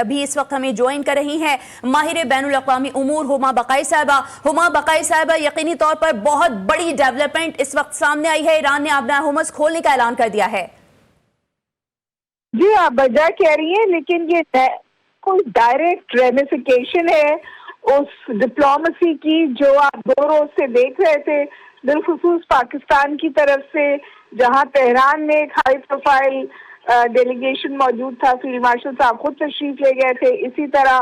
ابھی اس وقت ہمیں جوائن کر رہی ہیں ماہر بین الاقوامی امور ہما بقائی صاحبہ۔ ہما بقائی صاحبہ، یقینی طور پر بہت بڑی ڈیولپمنٹ اس وقت سامنے آئی ہے، ایران نے آبنائے ہرمز کھولنے کا اعلان کر دیا ہے۔ جی آپ بجا کہہ رہی ہیں، لیکن یہ کوئی ڈائریکٹ ریمیفیکیشن ہے اس ڈپلومیسی کی جو آپ 2 روز سے دیکھ رہے تھے، بالخصوص پاکستان کی طرف سے، جہاں تہران میں ایک ہائی پروفائل ڈیلیگیشن موجود تھا، فیلڈ مارشل صاحب خود تشریف لے گئے تھے، اسی طرح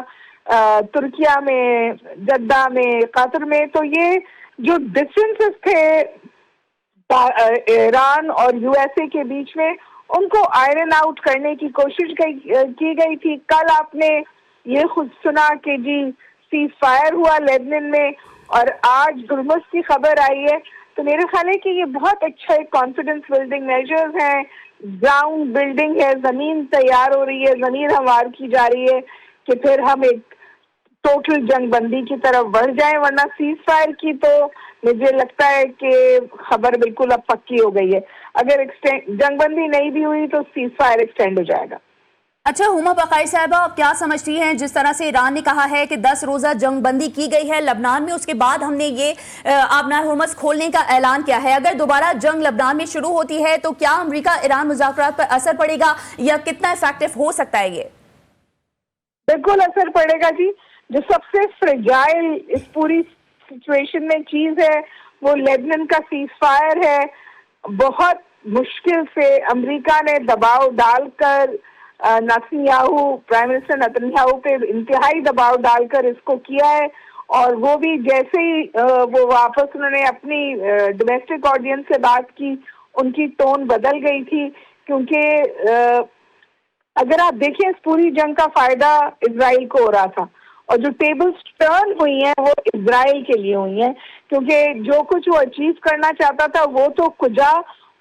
ترکیہ میں، جدہ میں، قطر میں۔ تو یہ جو ڈفرینسز تھے ایران اور یو ایس اے کے بیچ میں، ان کو آئرن آؤٹ کرنے کی کوشش کی گئی تھی۔ کل آپ نے یہ خود سنا کہ جی سیز فائر ہوا لیبنان میں، اور آج ہرمز کی خبر آئی ہے۔ تو میرے خیال ہے کہ یہ بہت اچھا ایک کانفیڈنس بلڈنگ میجرز ہیں، گراؤنڈ بلڈنگ ہے، زمین تیار ہو رہی ہے، زمین ہموار کی جا رہی ہے کہ پھر ہم ایک ٹوٹل جنگ بندی کی طرف بڑھ جائیں، ورنہ سیز فائر کی تو مجھے لگتا ہے کہ خبر بالکل اب پکی ہو گئی ہے۔ اگر جنگ بندی نہیں بھی ہوئی تو سیز فائر ایکسٹینڈ ہو جائے گا۔ اچھا ہما بقائی صاحبہ، آپ کیا سمجھتی ہیں جس طرح سے ایران نے کہا ہے کہ 10 روزہ جنگ بندی کی گئی ہے لبنان میں، اس کے بعد ہم نے یہ آبنائے ہرمز کھولنے کا اعلان کیا ہے، اگر دوبارہ جنگ لبنان میں شروع ہوتی ہے تو کیا امریکہ ایران مذاکرات پر اثر پڑے گا یا کتنا افیکٹو ہو سکتا ہے یہ؟ بالکل اثر پڑے گا جی۔ جو سب سے فریجائل اس پوری سچویشن میں چیز ہے وہ لیبنان کا سیز فائر ہے۔ بہت مشکل سے امریکہ نے دباؤ ڈال کر نتنیاہو، پرائم منسٹر نتنیاہو پہ انتہائی دباؤ ڈال کر اس کو کیا ہے، اور وہ بھی جیسے ہی وہ واپس انہوں نے اپنی ڈومیسٹک آڈینس سے بات کی، ان کی ٹون بدل گئی تھی، کیونکہ اگر آپ دیکھیں اس پوری جنگ کا فائدہ اسرائیل کو ہو رہا تھا، اور جو ٹیبلز ٹرن ہوئی ہیں وہ اسرائیل کے لیے ہوئی ہیں، کیونکہ جو کچھ وہ اچیو کرنا چاہتا تھا وہ تو کجا،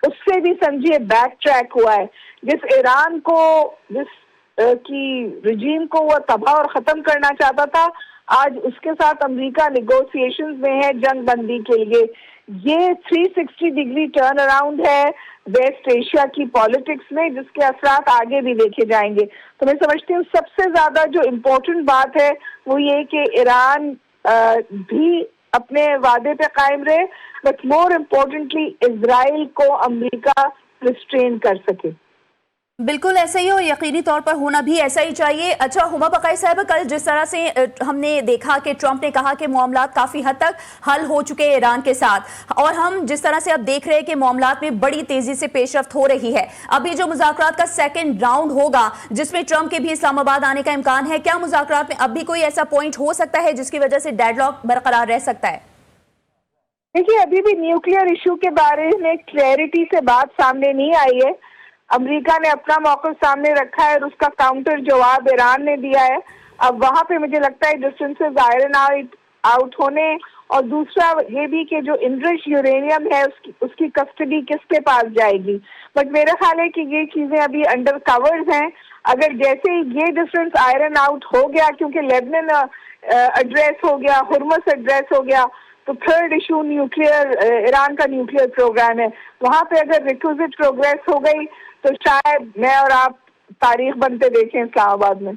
اس سے بھی سمجھیے بیک ٹریک ہوا ہے۔ جس ایران کو، جس کی رجیم کو وہ تباہ اور ختم کرنا چاہتا تھا، آج اس کے ساتھ امریکہ نیگوسیشنز میں ہے جنگ بندی کے لیے۔ یہ 360 ڈگری ٹرن اراؤنڈ ہے ویسٹ ایشیا کی پالیٹکس میں، جس کے اثرات آگے بھی دیکھے جائیں گے۔ تو میں سمجھتی ہوں سب سے زیادہ جو امپورٹنٹ بات ہے وہ یہ کہ ایران بھی اپنے وعدے پہ قائم رہے، بٹ مور امپورٹنٹلی اسرائیل کو امریکہ ریسٹرین کر سکے۔ بالکل ایسا ہی، اور یقینی طور پر ہونا بھی ایسا ہی چاہیے۔ اچھا ہما بقائی صاحب، کل جس طرح سے ہم نے دیکھا کہ ٹرمپ نے کہا کہ معاملات کافی حد تک حل ہو چکے ہیں ایران کے ساتھ، اور ہم جس طرح سے اب دیکھ رہے ہیں کہ معاملات میں بڑی تیزی سے پیش رفت ہو رہی ہے، ابھی جو مذاکرات کا سیکنڈ راؤنڈ ہوگا جس میں ٹرمپ کے بھی اسلام آباد آنے کا امکان ہے، کیا مذاکرات میں اب بھی کوئی ایسا پوائنٹ ہو سکتا ہے جس کی وجہ سے ڈیڈ لاک برقرار رہ سکتا ہے؟ دیکھیے ابھی بھی نیوکلیئر ایشو کے بارے میں کلیئرٹی سے بات سامنے نہیں آئی ہے۔ امریکہ نے اپنا موقف سامنے رکھا ہے اور اس کا کاؤنٹر جواب ایران نے دیا ہے۔ اب وہاں پہ مجھے لگتا ہے ڈفرینسز آئرن آؤٹ ہونے، اور دوسرا یہ بھی کہ جو انرچ یورینیم ہے اس کی کسٹڈی کس کے پاس جائے گی۔ بٹ میرا خیال ہے کہ یہ چیزیں ابھی انڈر کورز ہیں۔ اگر جیسے یہ ڈفرینس آئرن آؤٹ ہو گیا، کیونکہ لیبنان ایڈریس ہو گیا، ہرمز ایڈریس ہو گیا، تو تھرڈ ایشو نیوکلیئر، ایران کا نیوکلیئر پروگرام ہے، وہاں پہ اگر ریکوزٹ پروگریس ہو گئی تو شاید میں اور آپ تاریخ بنتے دیکھیں اسلام آباد میں۔